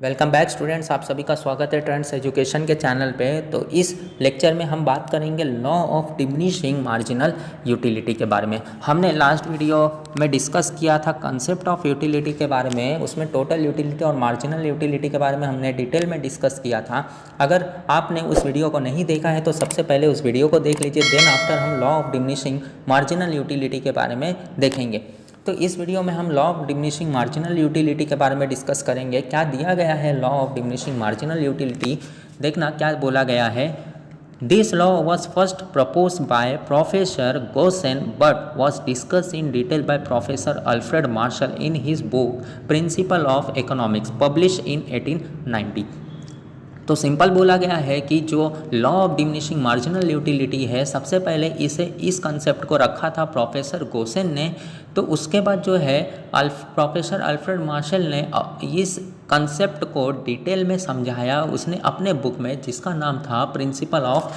Welcome back students, आप सभी का स्वागत है ट्रेंड्स एजुकेशन के चैनल पे। तो इस लेक्चर में हम बात करेंगे law of diminishing marginal utility के बारे में। हमने लास्ट वीडियो में डिस्कस किया था कंसेप्ट ऑफ यूटिलिटी के बारे में, उसमें टोटल यूटिलिटी और मार्जिनल यूटिलिटी के बारे में हमने डिटेल में डिस्कस किया था। अगर आपने उस वीडियो को नहीं देखा है तो सबसे पहले उस वीडियो को देख लीजिए, देन आफ्टर हम law of diminishing marginal utility के बारे में देखेंगे। तो इस वीडियो में हम law of diminishing marginal utility के बारे में डिस्कस करेंगे। क्या दिया गया है law of diminishing marginal utility, देखना क्या बोला गया है। This law was first propose by professor Gaussian but was discuss in detail by professor Alfred martial in his book principle of economics publish in 1890। तो सिंपल बोला गया है कि जो law of diminishing marginal utility है, सबसे पहले इस कंसेप्ट को रखा था प्रोफेसर गोसेन ने। तो उसके बाद जो है प्रोफेसर अल्फ्रेड मार्शल ने इस कंसेप्ट को डिटेल में समझाया उसने अपने बुक में, जिसका नाम था प्रिंसिपल ऑफ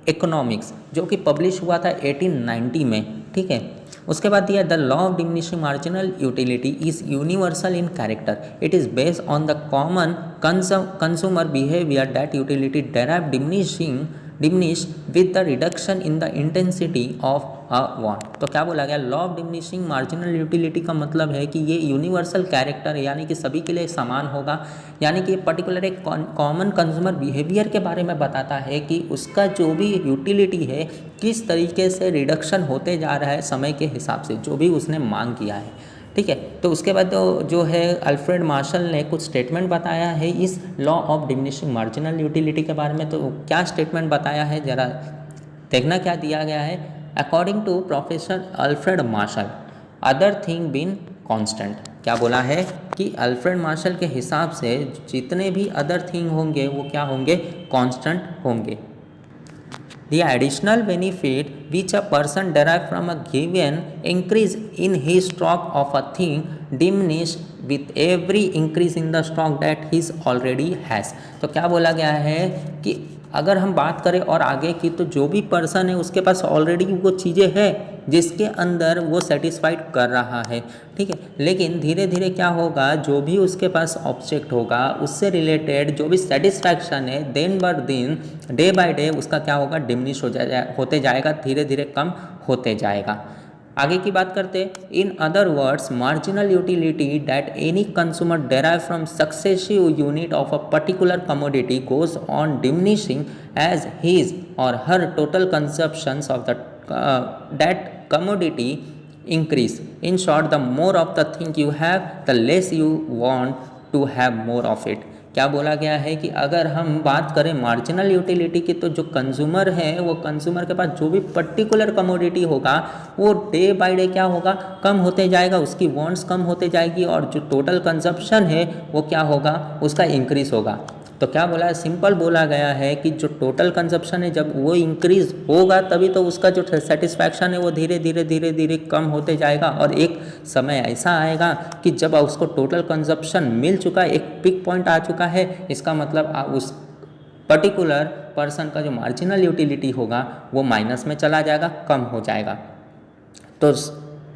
इकोनॉमिक्स, जो कि पब्लिश हुआ था 1890 में। ठीक है, उसके बाद दिया the law of diminishing marginal utility is universal in character, it is based on the common consumer behaviour that utility derive diminish with the reduction in the intensity of a want. तो क्या बोला गया, law of diminishing marginal utility का मतलब है कि ये universal character है, यानी कि सभी के लिए समान होगा। यानी कि पर्टिकुलर एक कॉमन कंज्यूमर बिहेवियर के बारे में बताता है कि उसका जो भी यूटिलिटी है किस तरीके से रिडक्शन होते जा रहा है समय के हिसाब से, जो भी उसने मांग किया है। ठीक है, तो उसके बाद जो है अल्फ्रेड मार्शल ने कुछ स्टेटमेंट बताया है इस law of diminishing marginal utility के बारे में। तो क्या स्टेटमेंट बताया है, जरा देखना क्या दिया गया है। According to professor Alfred Marshall other thing been constant. क्या बोला है कि अल्फ्रेड मार्शल के हिसाब से जितने भी अदर थिंग होंगे वो क्या होंगे, कांस्टेंट होंगे। The additional benefit which a person derives from a given increase in his stock of a thing diminish with every increase in the stock that he already has। तो क्या बोला गया है कि अगर हम बात करें और आगे की, तो जो भी पर्सन है उसके पास ऑलरेडी वो चीज़ें हैं जिसके अंदर वो सेटिस्फाइड कर रहा है। ठीक है, लेकिन धीरे धीरे क्या होगा, जो भी उसके पास ऑब्जेक्ट होगा उससे रिलेटेड जो भी सेटिस्फैक्शन है दिन बर दिन, डे बाय डे उसका क्या होगा, डिमिनिश होते जाएगा, धीरे धीरे कम होते जाएगा। आगे की बात करते, in other words marginal utility that any consumer derive from successive unit of a particular commodity goes on diminishing as his or her total consumptions of the that commodity increase. In short, the more of the thing you have, the less you want to have more of it। क्या बोला गया है कि अगर हम बात करें marginal utility की, तो जो कंज्यूमर है वो कंज्यूमर के पास जो भी पर्टिकुलर कमोडिटी होगा वो डे बाय डे क्या होगा, कम होते जाएगा, उसकी वांट्स कम होते जाएगी, और जो टोटल कंजप्शन है वो क्या होगा, उसका इंक्रीज होगा। तो क्या बोला है, सिंपल बोला गया है कि जो टोटल कंजप्शन है जब वो इंक्रीज होगा तभी तो उसका जो सेटिस्फैक्शन है वो धीरे धीरे धीरे धीरे कम होते जाएगा, और एक समय ऐसा आएगा कि जब उसको टोटल कंजप्शन मिल चुका है, एक पिक पॉइंट आ चुका है, इसका मतलब उस पर्टिकुलर पर्सन का जो मार्जिनल यूटिलिटी होगा वो माइनस में चला जाएगा, कम हो जाएगा। तो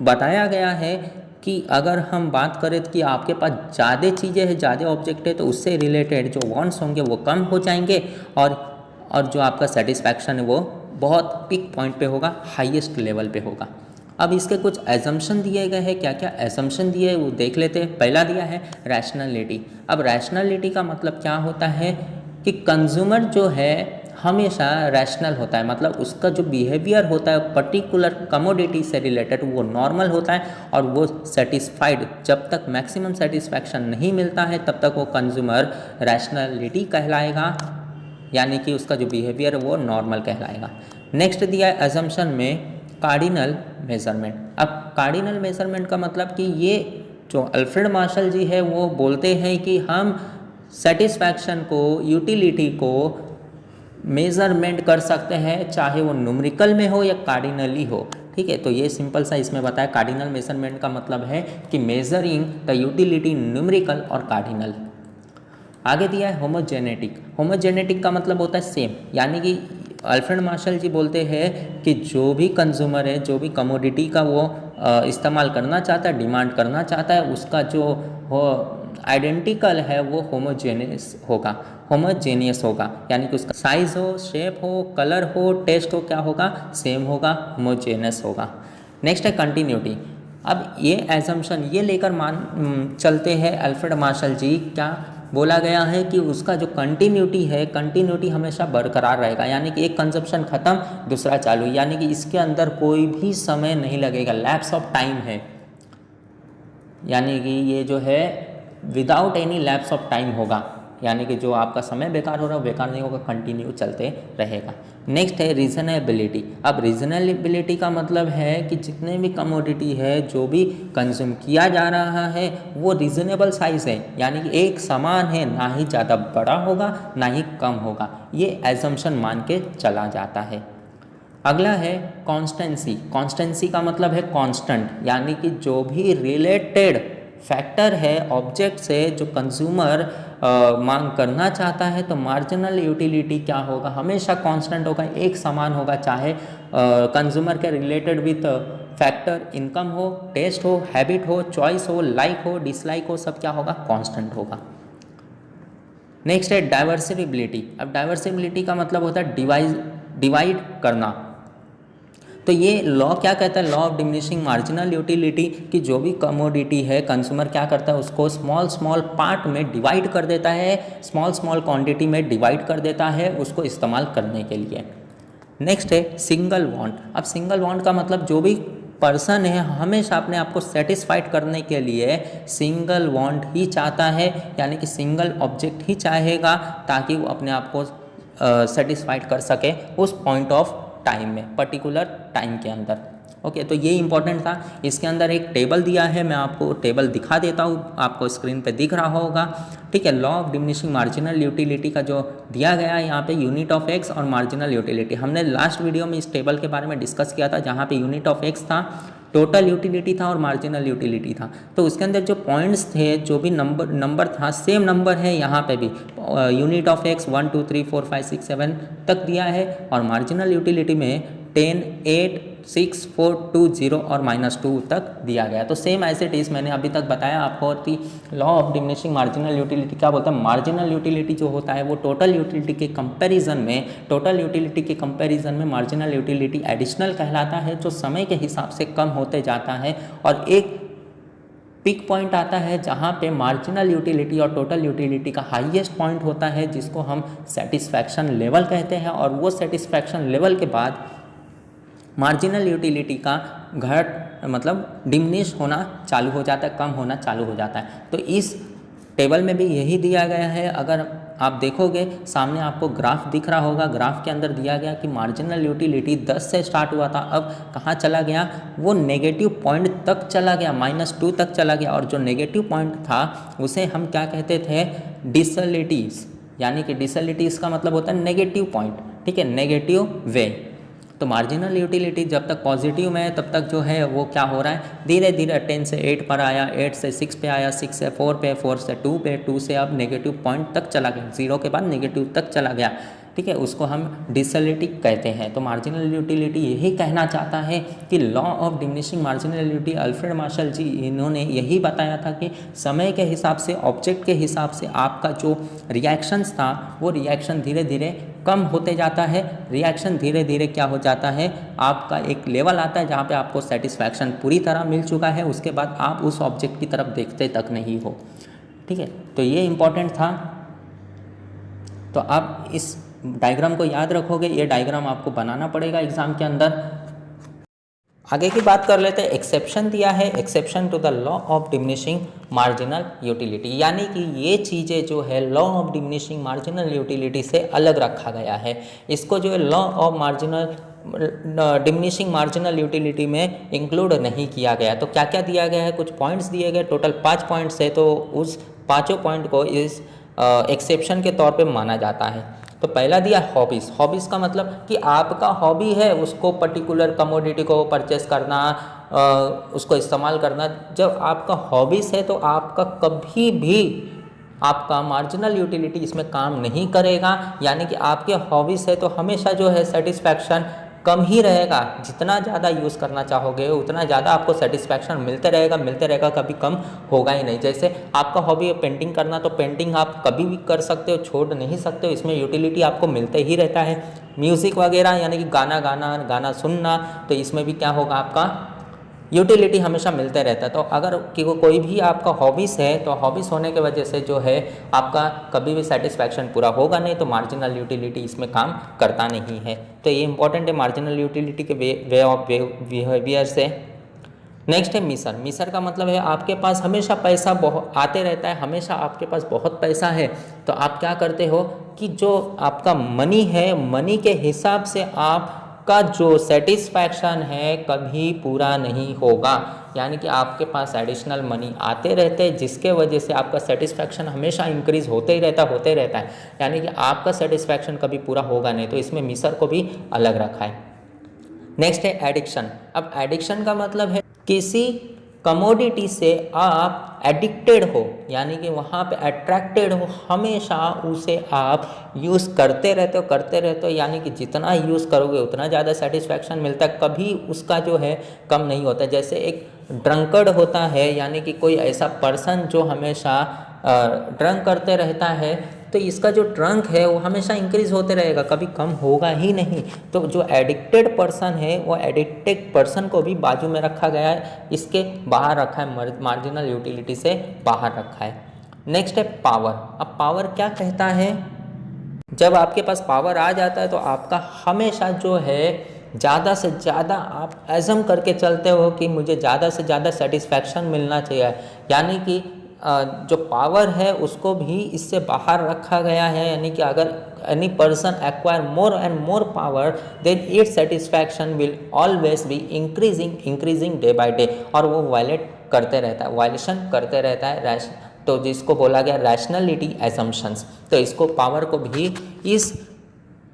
बताया गया है कि अगर हम बात करें कि आपके पास ज़्यादा चीज़ें हैं, ज़्यादा ऑब्जेक्ट है, तो उससे रिलेटेड जो वांट्स होंगे वो कम हो जाएंगे, और जो आपका सेटिस्फैक्शन है वो बहुत पिक पॉइंट पे होगा, हाईएस्ट लेवल पे होगा। अब इसके कुछ एजम्पशन दिए गए हैं, क्या क्या एजम्पशन दिए हैं वो देख लेते हैं। पहला दिया है रैशनैलिटी। अब रैशनैलिटी का मतलब क्या होता है कि कंज्यूमर जो है हमेशा रैशनल होता है, मतलब उसका जो बिहेवियर होता है पर्टिकुलर कमोडिटी से रिलेटेड वो नॉर्मल होता है, और वो सेटिस्फाइड, जब तक मैक्सिमम सेटिस्फैक्शन नहीं मिलता है तब तक वो कंज्यूमर रैशनैलिटी कहलाएगा, यानी कि उसका जो बिहेवियर वो नॉर्मल कहलाएगा। नेक्स्ट दिया है अजम्पशन में कार्डिनल मेजरमेंट। अब कार्डिनल मेजरमेंट का मतलब कि ये जो अल्फ्रेड मार्शल जी है वो बोलते हैं कि हम सेटिस्फैक्शन को, यूटिलिटी को मेज़रमेंट कर सकते हैं, चाहे वो न्यूमेरिकल में हो या कार्डिनली हो। ठीक है, तो ये सिंपल सा इसमें बताया। कार्डिनल मेजरमेंट का मतलब है कि मेजरिंग द यूटिलिटी न्यूमेरिकल और कार्डिनल। आगे दिया है होमोजेनेटिक। होमोजेनेटिक का मतलब होता है सेम, यानी कि अल्फ्रेड मार्शल जी बोलते हैं कि जो भी कंज्यूमर है, जो भी कमोडिटी का वो इस्तेमाल करना चाहता है, डिमांड करना चाहता है, उसका जो हो आइडेंटिकल है वो होमोजेनियस होगा, यानी कि उसका साइज हो, शेप हो, कलर हो, टेस्ट हो, क्या होगा, सेम होगा, होमोजेनियस होगा। नेक्स्ट है कंटिन्यूटी। अब ये एजम्पशन ये लेकर चलते हैं अल्फ्रेड मार्शल जी, क्या बोला गया है कि उसका जो कंटिन्यूटी है, कंटिन्यूटी हमेशा बरकरार रहेगा, यानी कि एक कंजप्शन ख़त्म दूसरा चालू, यानी कि इसके अंदर कोई भी समय नहीं लगेगा, लैप्स ऑफ टाइम है, यानी कि ये जो है without any lapse of time होगा, यानी कि जो आपका समय बेकार हो रहा है वो बेकार नहीं होगा, कंटिन्यू चलते रहेगा। नेक्स्ट है रीजनेबिलिटी। अब रीजनेबिलिटी का मतलब है कि जितने भी कमोडिटी है, जो भी कंज्यूम किया जा रहा है वो रीजनेबल साइज़ है, यानी कि एक समान है, ना ही ज़्यादा बड़ा होगा ना ही कम होगा, ये एजम्पशन मान के चला जाता है। अगला है कॉन्स्टेंसी। कॉन्स्टेंसी का मतलब है कांस्टेंट, यानी कि जो भी रिलेटेड फैक्टर है ऑब्जेक्ट से जो कंज्यूमर मांग करना चाहता है, तो मार्जिनल यूटिलिटी क्या होगा, हमेशा कांस्टेंट होगा, एक समान होगा, चाहे कंज्यूमर के रिलेटेड विथ फैक्टर इनकम हो, टेस्ट हो, हैबिट हो, चॉइस हो, लाइक हो, डिसलाइक हो, सब क्या होगा, कांस्टेंट होगा। नेक्स्ट है डाइवर्सिबिलिटी। अब डाइवर्सिबिलिटी का मतलब होता है डिवाइड करना। तो ये लॉ क्या कहता है, law of diminishing marginal utility, कि जो भी कमोडिटी है कंज्यूमर क्या करता है, उसको स्मॉल स्मॉल पार्ट में डिवाइड कर देता है, स्मॉल स्मॉल क्वांटिटी में डिवाइड कर देता है उसको इस्तेमाल करने के लिए। नेक्स्ट है सिंगल वांट। अब सिंगल वांट का मतलब जो भी पर्सन है हमेशा अपने आप को सेटिस्फाइड करने के लिए सिंगल वांट ही चाहता है, यानी कि सिंगल ऑब्जेक्ट ही चाहेगा ताकि वो अपने आप को सेटिस्फाइड कर सके उस पॉइंट ऑफ टाइम में, पर्टिकुलर टाइम के अंदर। ओके, तो ये इंपॉर्टेंट था। इसके अंदर एक टेबल दिया है, मैं आपको टेबल दिखा देता हूँ, आपको स्क्रीन पे दिख रहा होगा, ठीक है। Law of diminishing marginal utility का जो दिया गया है यहाँ पे यूनिट ऑफ एक्स और मार्जिनल यूटिलिटी, हमने लास्ट वीडियो में इस टेबल के बारे में डिस्कस किया था, जहाँ पे यूनिट ऑफ एक्स था, टोटल यूटिलिटी था और मार्जिनल यूटिलिटी था। तो उसके अंदर जो पॉइंट्स थे, जो भी नंबर था, सेम नंबर है यहाँ पे भी। यूनिट ऑफ एक्स 1 2 3 4 5 6 7 तक दिया है और मार्जिनल यूटिलिटी में 10 8 6 4 2 0 और -2 तक दिया गया। तो सेम एज इट इज़ मैंने अभी तक बताया आपको कि law of diminishing marginal utility क्या बोलता है, मार्जिनल यूटिलिटी जो होता है वो टोटल यूटिलिटी के कंपैरिजन में मार्जिनल यूटिलिटी एडिशनल कहलाता है, जो समय के हिसाब से कम होते जाता है और एक पिक पॉइंट आता है जहाँ पे मार्जिनल यूटिलिटी और टोटल यूटिलिटी का हाईएस्ट पॉइंट होता है, जिसको हम सेटिस्फैक्शन लेवल कहते हैं। और वो सेटिस्फैक्शन लेवल के बाद मार्जिनल यूटिलिटी का मतलब डिमिनिश होना चालू हो जाता है, कम होना चालू हो जाता है। तो इस टेबल में भी यही दिया गया है। अगर आप देखोगे सामने आपको ग्राफ दिख रहा होगा, ग्राफ के अंदर दिया गया कि मार्जिनल यूटिलिटी 10 से स्टार्ट हुआ था, अब कहाँ चला गया, वो नेगेटिव पॉइंट तक चला गया, -2 तक चला गया। और जो नेगेटिव पॉइंट था उसे हम क्या कहते थे, डिसलिटीज़, यानी कि डिसलिटीज़ का मतलब होता है नेगेटिव पॉइंट, ठीक है, नेगेटिव वे। तो मार्जिनल यूटिलिटी जब तक पॉजिटिव में है तब तक जो है वो क्या हो रहा है, धीरे धीरे 10 से 8 पर आया, 8 से 6 पे आया, 6 से 4 पे, 4 से 2 पे, 2 से अब नेगेटिव पॉइंट तक चला गया, 0 के बाद नेगेटिव तक चला गया, ठीक है, उसको हम डिसलिटी कहते हैं। तो मार्जिनल यूटिलिटी यही कहना चाहता है कि law of diminishing marginal utility, Alfred Marshall ji इन्होंने यही बताया था कि समय के हिसाब से, ऑब्जेक्ट के हिसाब से आपका जो रिएक्शंस था वो रिएक्शन धीरे धीरे कम होते जाता है, रिएक्शन धीरे धीरे क्या हो जाता है, आपका एक लेवल आता है जहाँ पे आपको सेटिस्फैक्शन पूरी तरह मिल चुका है, उसके बाद आप उस ऑब्जेक्ट की तरफ देखते तक नहीं हो, ठीक है। तो ये इम्पोर्टेंट था। तो आप इस डायग्राम को याद रखोगे, ये डायग्राम आपको बनाना पड़ेगा एग्जाम के अंदर। आगे की बात कर लेते हैं। एक्सेप्शन दिया है, exception to the law of diminishing marginal utility, यानी कि ये चीज़ें जो है law of diminishing marginal utility से अलग रखा गया है। इसको जो है law of diminishing marginal utility में इंक्लूड नहीं किया गया। तो क्या क्या दिया गया है, कुछ पॉइंट्स दिए गए, टोटल 5 पॉइंट्स है, तो उस 5 पॉइंट को इस एक्सेप्शन के तौर पे माना जाता है। तो पहला दिया हॉबीज़। हॉबीज़ का मतलब कि आपका हॉबी है उसको पर्टिकुलर कमोडिटी को परचेस करना, उसको इस्तेमाल करना। जब आपका हॉबीज़ है तो आपका कभी भी आपका मार्जिनल यूटिलिटी इसमें काम नहीं करेगा, यानी कि आपके हॉबीज़ है तो हमेशा जो है सेटिस्फैक्शन कम ही रहेगा। जितना ज़्यादा यूज़ करना चाहोगे उतना ज़्यादा आपको सेटिस्फैक्शन मिलते रहेगा, कभी कम होगा ही नहीं। जैसे आपका हॉबी है पेंटिंग करना, तो पेंटिंग आप कभी भी कर सकते हो, छोड़ नहीं सकते हो, इसमें यूटिलिटी आपको मिलते ही रहता है। म्यूज़िक वगैरह यानी कि गाना सुनना, तो इसमें भी क्या होगा, आपका यूटिलिटी हमेशा मिलते रहता है। तो अगर कोई भी आपका हॉबीज़ है, तो हॉबीज़ होने की वजह से जो है आपका कभी भी सेटिस्फैक्शन पूरा होगा नहीं, तो मार्जिनल यूटिलिटी इसमें काम करता नहीं है। तो ये इंपॉर्टेंट है मार्जिनल यूटिलिटी के वे ऑफ बिहेवियर से। नेक्स्ट है मिसर। मिसर का मतलब है आपके पास हमेशा पैसा बहुत आते रहता है, हमेशा आपके पास बहुत पैसा है, तो आप क्या करते हो कि जो आपका मनी है, मनी के हिसाब से आपका जो सेटिस्फैक्शन है कभी पूरा नहीं होगा। यानी कि आपके पास एडिशनल मनी आते रहते हैं, जिसके वजह से आपका सेटिस्फैक्शन हमेशा इंक्रीज होते ही रहता है। यानी कि आपका सेटिस्फैक्शन कभी पूरा होगा नहीं, तो इसमें मिसर को भी अलग रखा है। नेक्स्ट है एडिक्शन। अब एडिक्शन का मतलब है किसी कमोडिटी से आप एडिक्टेड हो, यानी कि वहाँ पे अट्रैक्टेड हो, हमेशा उसे आप यूज़ करते रहते हो, यानी कि जितना यूज़ करोगे उतना ज़्यादा सेटिस्फैक्शन मिलता है, कभी उसका जो है कम नहीं होता। जैसे एक ड्रंकर्ड होता है, यानी कि कोई ऐसा पर्सन जो हमेशा ड्रंक करते रहता है, तो इसका जो ट्रंक है वो हमेशा इंक्रीज होते रहेगा, कभी कम होगा ही नहीं। तो जो एडिक्टेड पर्सन है, वो एडिक्टेड पर्सन को भी बाजू में रखा गया है, इसके बाहर रखा है, मार्जिनल यूटिलिटी से बाहर रखा है। नेक्स्ट है पावर। अब पावर क्या कहता है, जब आपके पास पावर आ जाता है तो आपका हमेशा जो है ज़्यादा से ज़्यादा आप एजम करके चलते हो कि मुझे ज़्यादा से ज़्यादा सेटिस्फैक्शन मिलना चाहिए। यानी कि जो पावर है उसको भी इससे बाहर रखा गया है। यानी कि अगर any person acquire more and more power, then its satisfaction will always be increasing day by day, और वो वायलेट करते रहता है, वायलेशन करते रहता है, तो जिसको बोला गया रैशनलिटी एजम्पशंस। तो इसको पावर को भी इस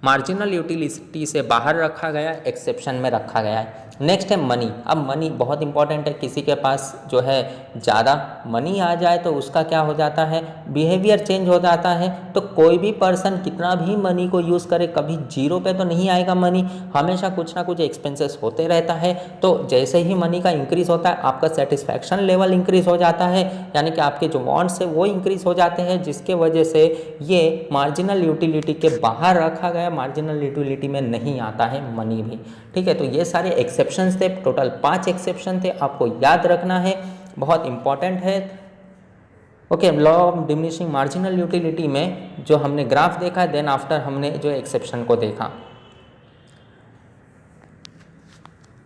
मार्जिनल यूटिलिटी से बाहर रखा गया, एक्सेप्शन में रखा गया है। नेक्स्ट है मनी। अब मनी बहुत इंपॉर्टेंट है, किसी के पास जो है ज़्यादा मनी आ जाए तो उसका क्या हो जाता है, बिहेवियर चेंज हो जाता है। तो कोई भी पर्सन कितना भी मनी को यूज़ करे, कभी जीरो पे तो नहीं आएगा मनी, हमेशा कुछ ना कुछ एक्सपेंसेस होते रहता है। तो जैसे ही मनी का इंक्रीज़ होता है आपका सेटिस्फैक्शन लेवल इंक्रीज़ हो जाता है, यानी कि आपके जो वांट्स है वो इंक्रीज़ हो जाते हैं, जिसके वजह से ये मार्जिनल यूटिलिटी के बाहर रखा गया, मार्जिनल यूटिलिटी में नहीं आता है मनी भी। ठीक है, तो ये सारे एक्सेप्शंस थे, टोटल 5 एक्सेप्शन थे, आपको याद रखना है, बहुत इंपॉर्टेंट है। Okay, law of diminishing marginal utility में जो हमने ग्राफ देखा, देन आफ्टर हमने जो एक्सेप्शन को देखा।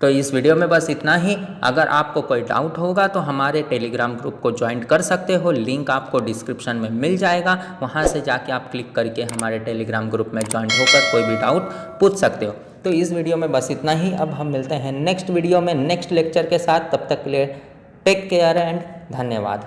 तो इस वीडियो में बस इतना ही। अगर आपको कोई डाउट होगा तो हमारे टेलीग्राम ग्रुप को ज्वाइन कर सकते हो, लिंक आपको डिस्क्रिप्शन में मिल जाएगा, वहाँ से जाके आप क्लिक करके हमारे टेलीग्राम ग्रुप में ज्वाइन होकर कोई भी डाउट पूछ सकते हो। तो इस वीडियो में बस इतना ही। अब हम मिलते हैं नेक्स्ट वीडियो में नेक्स्ट लेक्चर के साथ, तब तक के लिए टेक केयर एंड धन्यवाद।